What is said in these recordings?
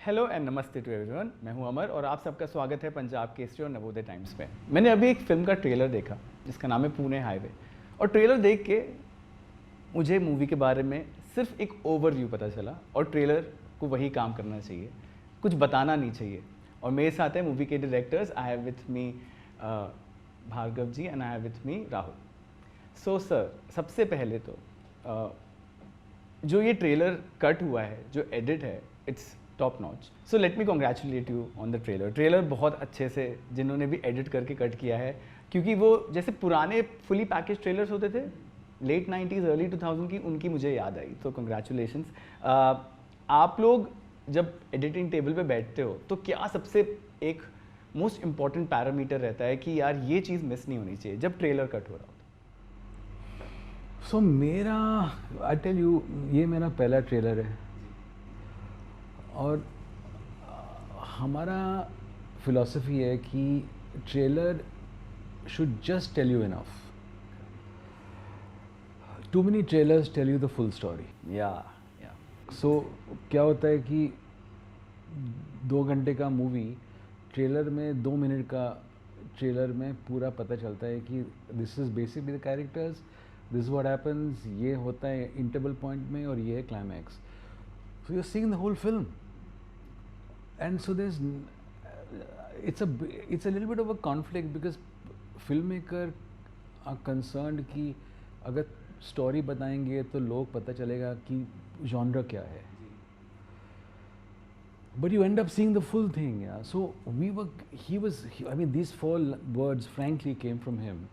Hello and नमस्ते to everyone, मैं हूं अमर और आप सबका स्वागत है पंजाब केसरी और नवोदय टाइम्स पे। मैंने अभी एक फ़िल्म का ट्रेलर देखा जिसका नाम है पुणे हाईवे, और ट्रेलर देख के मुझे मूवी के बारे में सिर्फ एक ओवरव्यू पता चला। और ट्रेलर को वही काम करना चाहिए, कुछ बताना नहीं चाहिए। और मेरे साथ है मूवी के directors. I have with me Bhargava ji and I have with me Rahul. So sir, सबसे पहले तो जो ये ट्रेलर कट हुआ है, जो एडिट है, its top notch. So let me congratulate you on the trailer. Trailer बहुत अच्छे से जिन्होंने भी एडिट करके कट किया है, क्योंकि वो जैसे पुराने फुली पैकेज ट्रेलर्स होते थे लेट 90s अर्ली 2000 की, उनकी मुझे याद आई। तो कॉन्ग्रेचुलेशंस। आप लोग जब एडिटिंग टेबल पे बैठते हो तो क्या सबसे एक मोस्ट इम्पॉर्टेंट पैरामीटर रहता है कि यार ये चीज़ मिस नहीं होनी चाहिए जब ट्रेलर कट हो रहा होता? सो मेरा आई टेल यू, ये मेरा पहला ट्रेलर है और हमारा फिलॉसफी है कि trailer should just tell you enough. Too many trailers tell you the full story. या सो क्या होता है कि 2 घंटे का मूवी ट्रेलर में 2 मिनट का ट्रेलर में पूरा पता चलता है कि this is basically the characters, this what happens, ये होता है इंटरवल पॉइंट में और ये है climax. So you're seeing the whole film, and so there's it's a little bit of a conflict because filmmaker are concerned कि अगर story बताएंगे तो लोग पता चलेगा कि genre क्या है, but you end up seeing the full thing. Yeah, so I mean, these 4 words frankly came from him,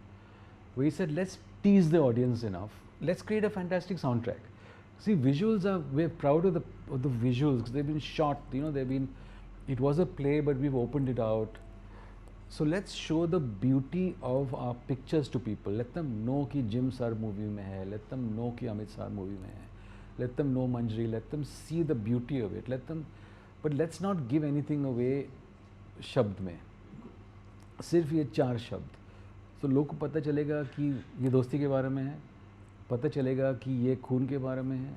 where he said, let's tease the audience enough, let's create a fantastic soundtrack. See, visuals are, we're proud of the visuals because they've been shot, you know, it was a play but we've opened it out. So let's show the beauty of our pictures to people. Let them know कि Jim Sir movie में है, let them know कि Amit Sir movie में है, let them know Manjri, let them see the beauty of it, but let's not give anything away शब्द में, सिर्फ ये 4 शब्द। तो लोग को पता चलेगा कि ये दोस्ती के बारे में है, पता चलेगा कि ये खून के बारे में है,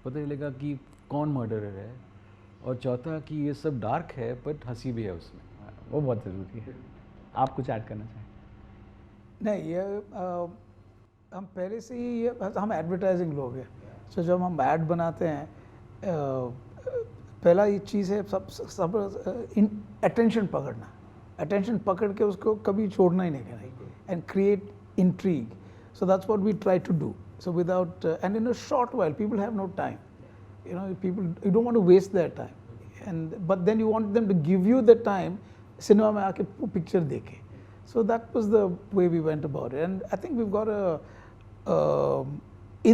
पता चलेगा कि कौन मर्डरर है, और चौथा कि ये सब डार्क है बट हंसी भी है उसमें। वो बहुत ज़रूरी है। आप कुछ ऐड करना चाहें? नहीं, ये हम पहले से ही हम एडवर्टाइजिंग लोग हैं। सो जब हम ऐड बनाते हैं, पहला ये चीज़ है सब अटेंशन पकड़ना, अटेंशन पकड़ के उसको कभी छोड़ना ही नहीं करना, and create intrigue. So that's what we try to do. So without and in a short while, people have no time. You know, you don't want to waste their time, but then you want them to give you the time. Cinema में आके picture देखे. So that was the way we went about it, and I think we've got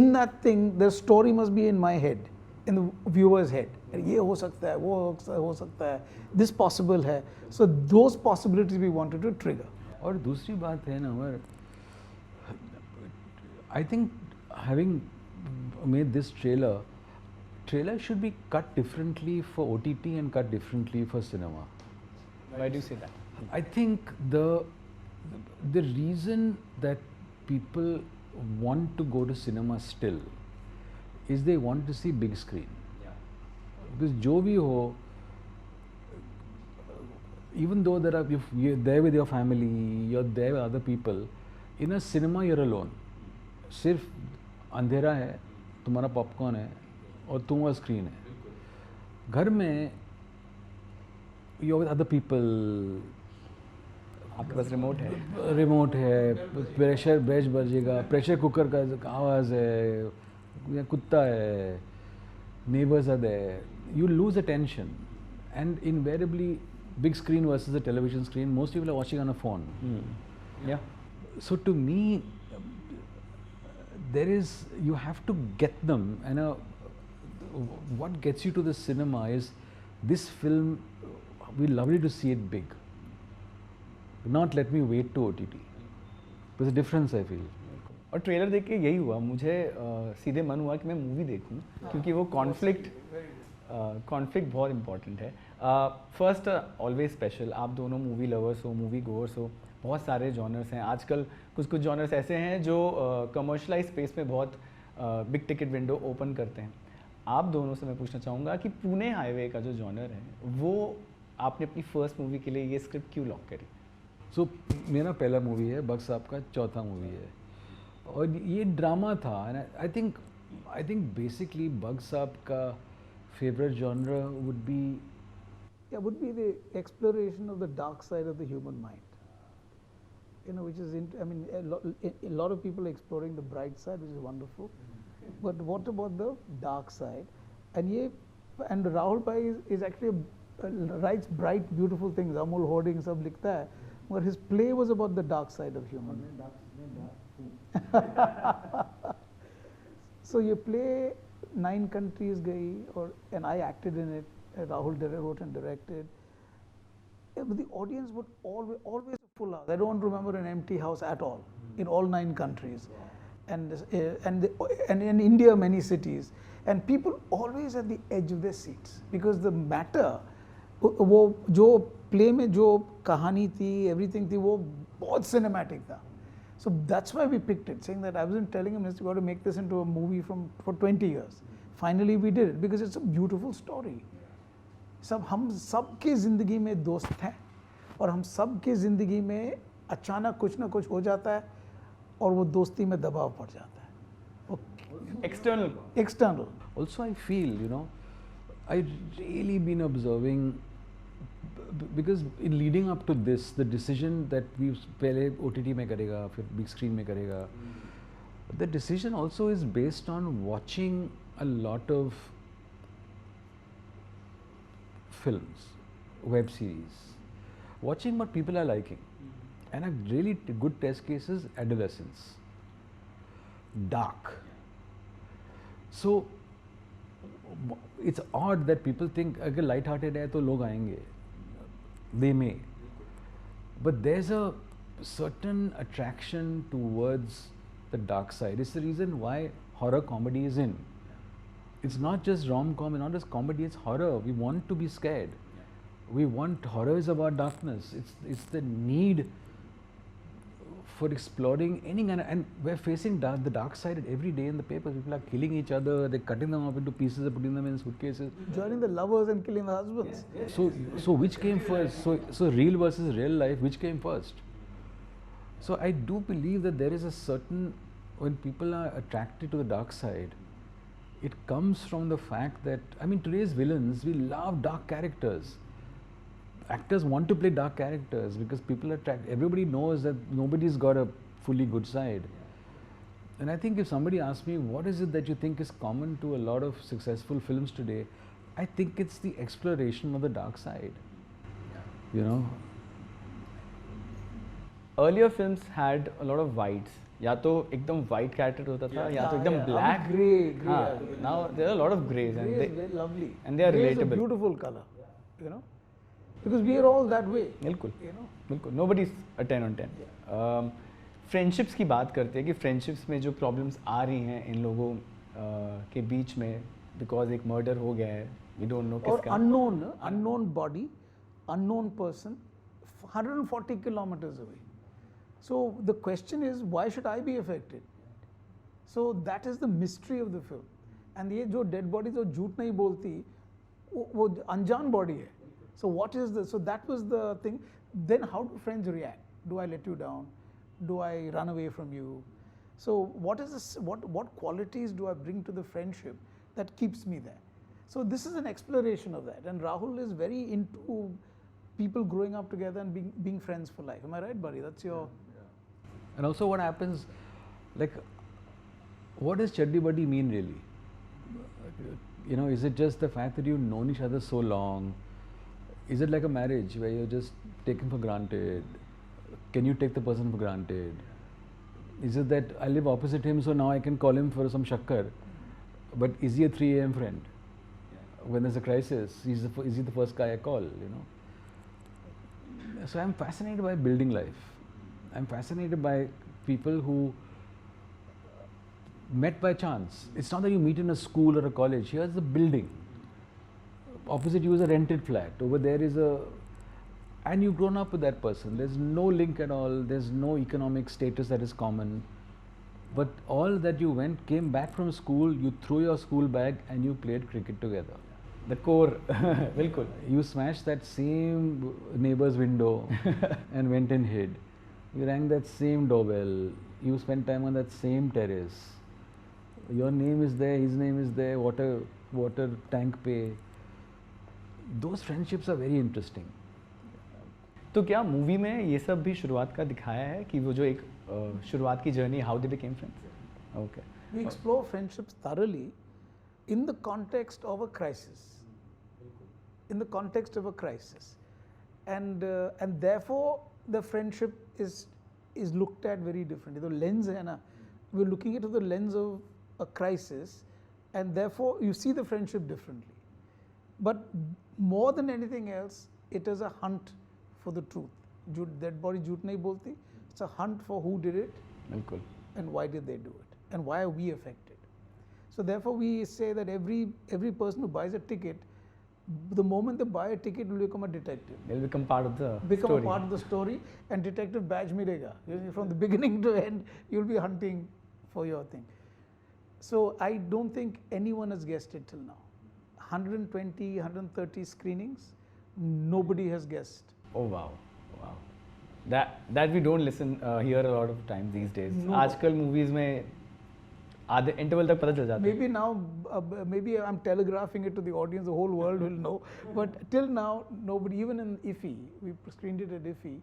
in that thing, the story must be in my head, in the viewer's head. ये हो सकता है, वो हो सकता है, this possible है. So those possibilities we wanted to trigger. और दूसरी बात है ना, I think having made this trailer should be cut differently for OTT and cut differently for cinema. Why do you say that? I think the reason that people want to go to cinema still is they want to see big screen. Yeah. Because जो भी हो, even though you're there with your family, you're there with other people, in a cinema you're alone. सिर्फ अंधेरा है, तुम्हारा popcorn है और तुम्हारा स्क्रीन है। घर में यू विद अदर पीपल, आपके पास रिमोट है, प्रेशर ब्रेज बजेगा, प्रेशर कुकर का आवाज़ है, या कुत्ता है, neighbours are there, you lose attention. And invariably big screen versus a television screen, most people are watching on a phone. Yeah. So to me, you have to get them, and what gets you to the cinema is this film, we lovely to see it big, not let me wait to OTT. There's a difference I feel. और trailer देख के यही हुआ मुझे, सीधे मन हुआ कि मैं मूवी देखूं, क्योंकि वो कॉन्फ्लिक्ट बहुत इम्पॉर्टेंट है. First, always special. आप दोनों मूवी लवर्स हो, मूवी गोअर्स हो. बहुत सारे जॉनर्स हैं आजकल. कुछ जॉनर्स ऐसे हैं जो कमर्शलाइज स्पेस में बहुत बिग टिकट विंडो ओपन करते हैं. आप दोनों से मैं पूछना चाहूँगा कि पुणे हाईवे का जो जॉनर है वो आपने अपनी फर्स्ट मूवी के लिए ये स्क्रिप्ट क्यों लॉक करी? सो मेरा पहला मूवी है, बग साहब का चौथा मूवी है और ये ड्रामा था। आई थिंक बेसिकली बग साहब का favourite genre would be the exploration of the dark side of the human mind. You know, which is, a lot of people are exploring the bright side, which is wonderful. But what about the dark side? And Rahul Bhai is actually writes bright, beautiful things. Amul hoarding sab likhta hai. But his play was about the dark side of human. So you play 9 countries gayi, and I acted in it. Rahul wrote and directed. Yeah, but the audience would always a full house. I don't remember an empty house at all in all 9 countries, and in India many cities, and people always at the edge of their seats because the matter, वो जो play में जो कहानी थी, everything थी, वो बहुत cinematic था. So that's why we picked it, saying that I wasn't telling him, "We've got to make this into a movie for 20 years." Finally, we did it because it's a beautiful story. हम सब की ज़िंदगी में दोस्त हैं और हम सब की ज़िंदगी में अचानक कुछ ना कुछ हो जाता है और वो दोस्ती में दबाव पड़ जाता है. External. Also, I feel, I really been observing, because in leading up to this, the decision that we पहले OTT में करेगा, फिर big screen में करेगा, the decision also is based on watching a lot of films, web series, watching what people are liking, and a really good test case is adolescence, dark. So it's odd that people think अगर light-hearted है तो लोग आएंगे, they may, but there's a certain attraction towards the dark side. It's the reason why horror comedy is in. It's not just rom-com, it's not just comedy, it's horror. We want to be scared. We want, horror is about darkness. It's the need for exploring any kind of, and we're facing the dark side every day in the papers. People are killing each other, they're cutting them up into pieces and putting them in suitcases. Joining the lovers and killing the husbands. So which came first? So real versus real life, which came first? So I do believe that there is a certain, when people are attracted to the dark side, it comes from the fact that, today's villains, we love dark characters. Actors want to play dark characters because people everybody knows that nobody's got a fully good side. And I think if somebody asks me, what is it that you think is common to a lot of successful films today, I think it's the exploration of the dark side. Earlier films had a lot of whites. या तो एकदम white character होता था या तो एकदम black. Grey. Now there are a lot of greys and Grey is very lovely. And they are Grey is a relatable. beautiful color, because we are all that way. बिल्कुल. Nobody's a 10 on 10. Friendships की बात करते हैं कि friendships में जो problems आ रही हैं इन लोगों के बीच में, because एक murder हो गया है, we don't know Or किसका. unknown body, unknown person, 140 kilometers away. So the question is, why should I be affected? So that is the mystery of the film. And ये जो dead body जो झूठ नहीं बोलती, वो अनजान body है. So what is the? So that was the thing. Then how do friends react? Do I let you down? Do I run away from you? So what is this? What qualities do I bring to the friendship that keeps me there? So this is an exploration of that. And Rahul is very into people growing up together and being friends for life. Am I right, buddy? That's your. And also, what happens, like, what does Chaddi Buddy mean really? Is it just the fact that you've known each other so long? Is it like a marriage where you're just taken for granted? Can you take the person for granted? Is it that I live opposite him, so now I can call him for some shakkar? But is he a 3 a.m. friend? When there's a crisis, is he the first guy I call? So I'm fascinated by building life. I'm fascinated by people who met by chance. It's not that you meet in a school or a college. Here's the building. Opposite you is a rented flat. Over there is and you've grown up with that person. There's no link at all. There's no economic status that is common. But all that you came back from school, you threw your school bag and you played cricket together. The core, बिल्कुल. You smashed that same neighbor's window and went and hid. You rang that same doorbell. You spent time on that same terrace. Your name is there, his name is there, water tank pay. Those friendships are very interesting. तो क्या movie में ये सब भी शुरुआत का दिखाया है कि वो जो एक शुरुआत की journey, how they became friends? Okay. We explore friendships thoroughly in the context of a crisis. In the context of a crisis, and therefore the friendship is looked at very differently. The lens है ना, we're looking at it through the lens of a crisis, and therefore you see the friendship differently. But more than anything else, it is a hunt for the truth. Dead body झूठ नहीं बोलती. It's a hunt for who did it, बिल्कुल. and why did they do it, and why are we affected. So therefore we say that every person who buys a ticket, the moment they buy a ticket, will become a detective. They'll become part of the Become story. a part of the story, and detective badge मिलेगा. From the beginning to end, you'll be hunting for your thing. So I don't think anyone has guessed it till now. 120, 130 screenings, nobody has guessed. Oh wow, wow. That we don't hear a lot of times these days. No. आजकल movies में आधे interval तक पता चल जाता है. Maybe now, maybe I'm telegraphing it to the audience, the whole world will know. But till now, nobody, even in IFFI, we screened it at IFFI,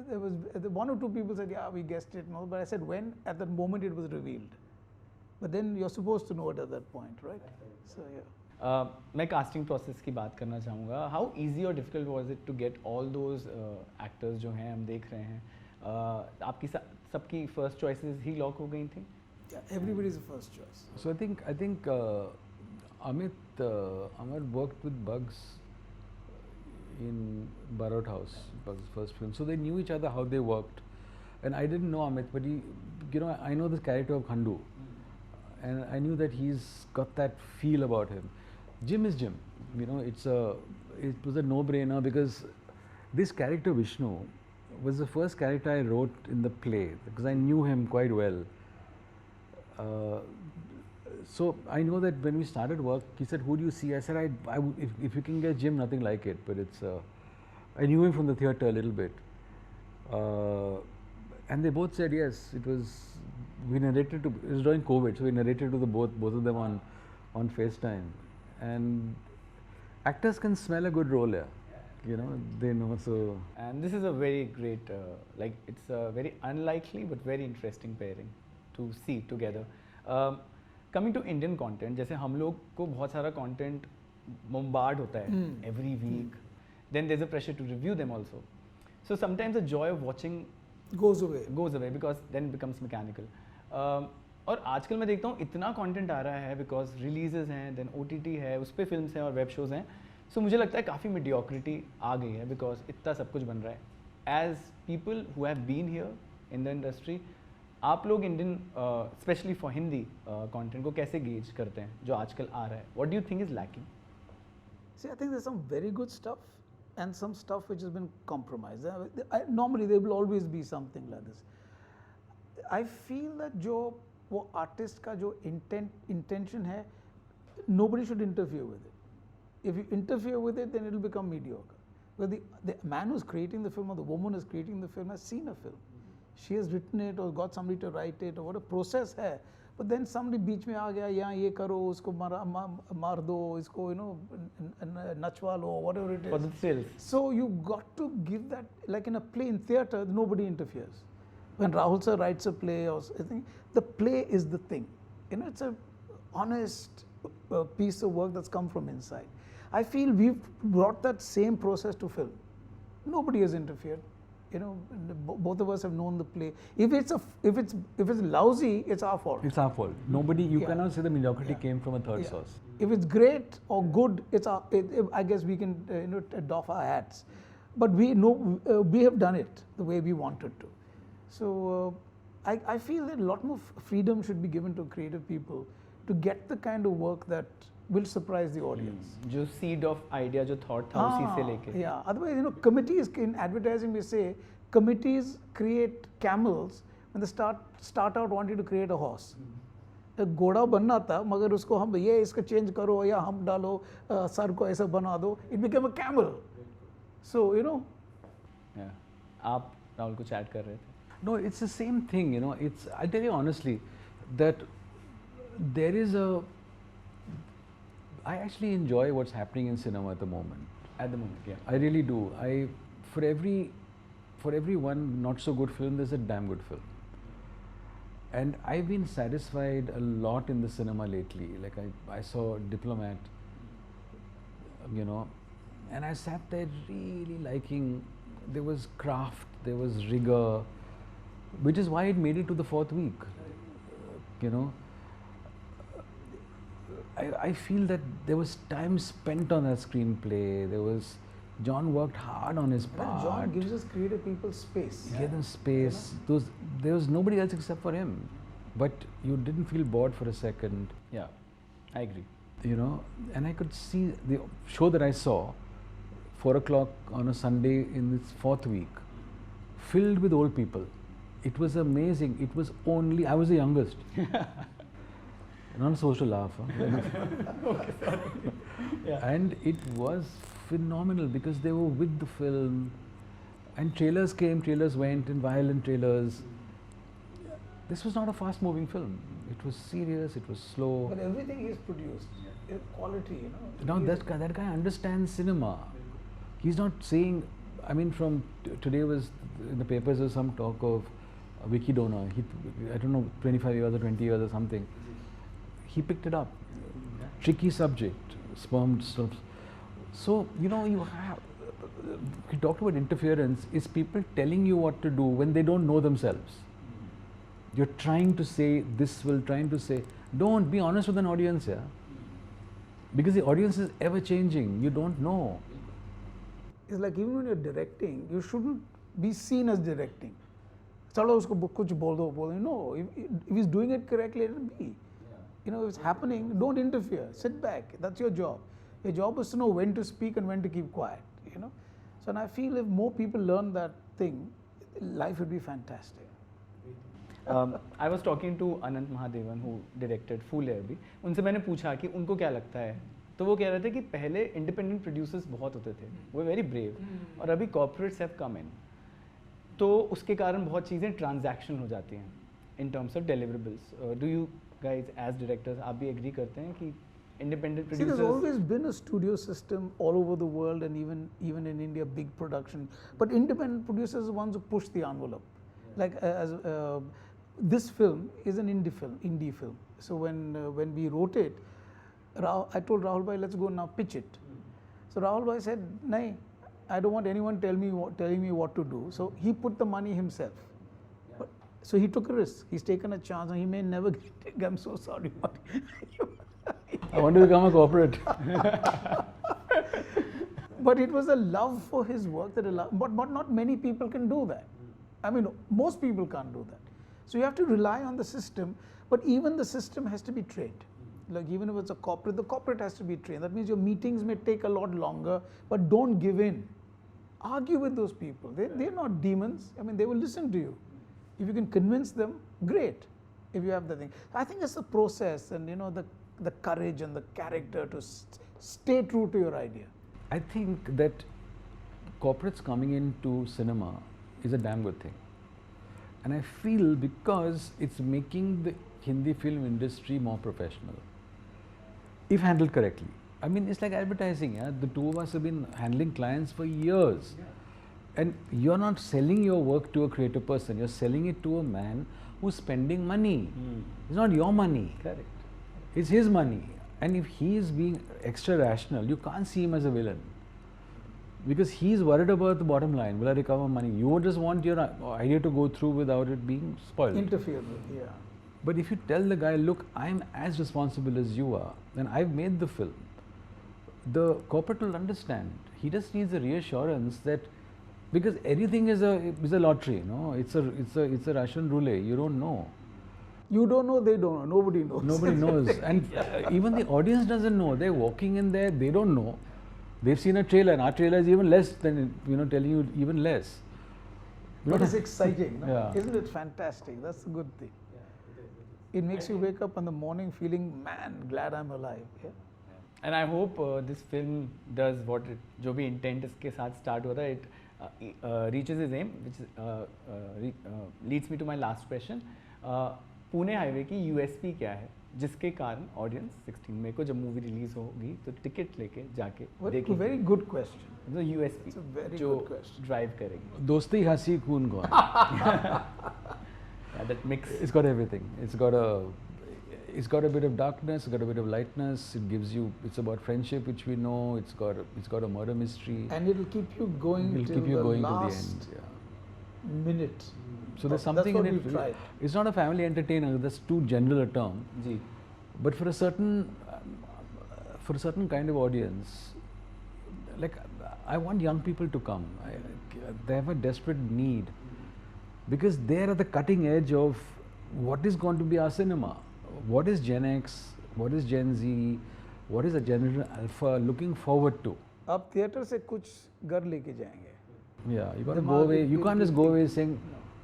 there was one or two people said, yeah, we guessed it. No, but I said, when? At that moment it was revealed. But then you're supposed to know it at that point, right? So yeah. मैं casting process की बात करना चाहूँगा. How easy और difficult was it to get all those actors जो हैं हम देख रहे हैं, आपकी सबकी फर्स्ट चॉइसेस ही लॉक हो गई थी? Yeah, everybody's the first choice. So I think Amar worked with Bugs in Barot House, Bugs' first film. So they knew each other, how they worked, and I didn't know Amit, but I know this character of Khandu, and I knew that he's got that feel about him. Jim is Jim. It was a no-brainer because this character Vishnu was the first character I wrote in the play because I knew him quite well. So I know that when we started work, he said, "Who do you see?" I said, "If you can get Jim, nothing like it." But it's I knew him from the theatre a little bit, and they both said yes. We narrated it was during COVID, so we narrated to both of them on FaceTime, and actors can smell a good role, yeah. They know. So And this is a very great, it's a very unlikely but very interesting pairing to see together. Coming to Indian content, जैसे हम लोग को बहुत सारा content bombard होता है every week. Then there's a pressure to review them also. So sometimes the joy of watching Goes away. because then it becomes mechanical. और आजकल मैं देखता हूँ इतना कंटेंट आ रहा है बिकॉज रिलीजेस हैं, देन OTT है, उस पर फिल्म्स हैं और वेब शोज़ हैं. सो मुझे लगता है काफ़ी मीडियोक्रिटी आ गई है बिकॉज इतना सब कुछ बन रहा है. As people who have been here in the industry, आप लोग Indian specially for Hindi content को कैसे गेज करते हैं जो आजकल आ रहा है? What do you think is lacking? See, I think there's some very good stuff and some stuff which has been compromised. Normally there will always be something like this. I feel that वो artist का जो intention है, nobody should interfere with it. If you interfere with it, then it will become mediocre. Because the man who's creating the film or the woman who's creating the film has seen a film. She has written it or got somebody to write it or what a process है. But then somebody बीच में आ गया, यहाँ ये करो, उसको मार दो, इसको नचवा लो, whatever it is. For the thrills. So you got to give that, like in a play in theatre, nobody interferes. When Rahul sir writes a play, I think the play is the thing. It's a honest piece of work that's come from inside. I feel we've brought that same process to film. Nobody has interfered. Both of us have known the play. If it's lousy, it's our fault. it's our fault. Nobody, you cannot say the mediocrity came from a third source. If it's great or good, I guess we can doff our hats. But we know we have done it the way we wanted to. So I feel that a lot more freedom should be given to creative people to get the kind of work that will surprise the audience. जो seed of idea जो thought था उसी से लेके. Yeah. Otherwise, committees in advertising we say committees create camels when they start out wanting to create a horse. एक घोड़ा बनना था मगर उसको हम ये इसको चेंज करो या हम डालो सर को ऐसा बना दो, it became a camel. So you know. Yeah. आप राहुल कुछ ऐड कर रहे थे? No, it's the same thing, you know. It's, I'll tell you honestly, that there is a, I actually enjoy what's happening in cinema at the moment. At the moment, yeah. I really do. For every one not so good film, there's a damn good film. And I've been satisfied a lot in the cinema lately. Like I saw Diplomat, you know, and I sat there really liking, there was craft, there was rigor, which is why it made it to the 4th week. You know, I feel that there was time spent on that screenplay. There was, John worked hard on his part. John gives us creative people space. Give them space. There was nobody else except for him. But you didn't feel bored for a second. Yeah, I agree. You know, and I could see the show that I saw, 4 o'clock on a Sunday in its 4th week, filled with old people. It was amazing. It was only, I was the youngest. Not supposed to laugh. Huh? Yeah. And it was phenomenal because they were with the film, and trailers came, trailers went, and violent trailers. This was not a fast-moving film. It was serious. It was slow. But everything is produced, quality, you know. Now that guy understands cinema. He's not saying. I mean, from today was in the papers was some talk of Vicky Donor. I don't know, 25 years or 20 years or something. He picked it up. Tricky subject, sperm stuff. So you know, you have. We talked about interference. Is people telling you what to do when they don't know themselves. You're trying to say this, trying to say. Don't be honest with an audience, yeah. Because the audience is ever changing. You don't know. It's like even when you're directing, you shouldn't be seen as directing. Chalo usko kuch bol do. No, if he's doing it correctly, let it be. You know, if it's happening, don't interfere. Sit back. That's your job. Your job is to know when to speak and when to keep quiet. You know. So, and I feel if more people learn that thing, life would be fantastic. I was talking to Anant Mahadevan who directed Fool Air भी. उनसे मैंने पूछा कि उनको क्या लगता है, तो वो कह रहे थे कि पहले इंडिपेंडेंट प्रोड्यूसर्स बहुत होते थे, वो वेरी ब्रेव, और अभी कॉर्पोरेट्स हैव कम इन, तो उसके कारण बहुत चीज़ें ट्रांजैक्शन हो जाती हैं in terms of deliverables. Do you guys as directors आप भी एग्री करते हैं कि independent producers? See, there's always been a studio system all over the world, and even in India, big production. But independent producers are the ones who push the envelope. Like this film is an indie film. So when we wrote it, I told Rahul bhai, let's go now pitch it. So Rahul bhai said, "Nahi, I don't want anyone telling me what to do." So he put the money himself. So he took a risk. He's taken a chance, and he may never get it. I'm so sorry. I want to become a corporate. But it was a love for his work but not many people can do that. I mean, most people can't do that. So you have to rely on the system, but even the system has to be trained. Like even if it's a corporate, the corporate has to be trained. That means your meetings may take a lot longer, but don't give in. Argue with those people. They're not demons. I mean, they will listen to you. If you can convince them, great. If you have the thing. I think it's the process and, you know, the courage and the character to stay true to your idea. I think that corporates coming into cinema is a damn good thing. And I feel because it's making the Hindi film industry more professional, if handled correctly. I mean, it's like advertising. Yeah? The two of us have been handling clients for years. Yeah. And you're not selling your work to a creative person, you're selling it to a man who's spending money. It's not your money. Correct. It's his money. And if he is being extra rational, you can't see him as a villain. Because he's worried about the bottom line. Will I recover money? You just want your idea to go through without it being spoiled. Interfered with, yeah. But if you tell the guy, look, I'm as responsible as you are, and I've made the film, the corporate will understand. He just needs a reassurance that, because everything is a lottery, no? It's a Russian roulette. You don't know. You don't know, they don't know. Nobody knows. Nobody knows. And even the audience doesn't know. They're walking in there, they don't know. They've seen a trailer, and our trailer is even less than, telling you even less. But it's exciting, no? Yeah. Isn't it fantastic? That's the good thing. It makes you wake up in the morning feeling, man, glad I'm alive. Yeah? And I hope this film does what it, जो भी intent इसके साथ start हो रहा है, it reaches its aim, which leads me to my last question. Pune highway की USP क्या है जिसके कारण ऑडियंस 16 मई को जब मूवी रिलीज होगी तो टिकट लेके जाके देखेंगे? Very good question. The USP It's a very जो good question. ड्राइव करेगी. Dosti hasi khoon gone. Yeah, that mix. It's got everything. It's got a bit of darkness, it's got a bit of lightness. It gives you. It's about friendship, which we know. It's got a murder mystery. And it'll keep you going It'll till keep you the going to the last end. Yeah. minute. So there's something That's what in it. we've tried. It's not a family entertainer. That's too general a term. जी. But for a certain kind of audience, like I want young people to come. They have a desperate need because they're at the cutting edge of what is going to be our cinema. What is Gen X? What is Gen Z? What is the Generation Alpha looking forward to? आप theatre से कुछ घर लेके जाएंगे. Yeah, you got to The go away. market You will can't be just go big. away saying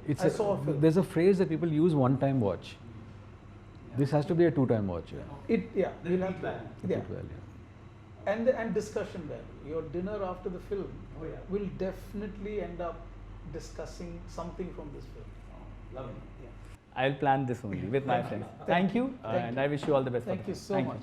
it's. I saw a film. There's a phrase that people use: one-time watch. This has to be a two-time watch. Yeah. We'll have to. Yeah. Well, yeah. And discussion value. Your dinner after the film will definitely end up discussing something from this film. Lovely. I'll plan this only with my friends. Thank you, and I wish you all the best. Thank for the you film. so Thank much.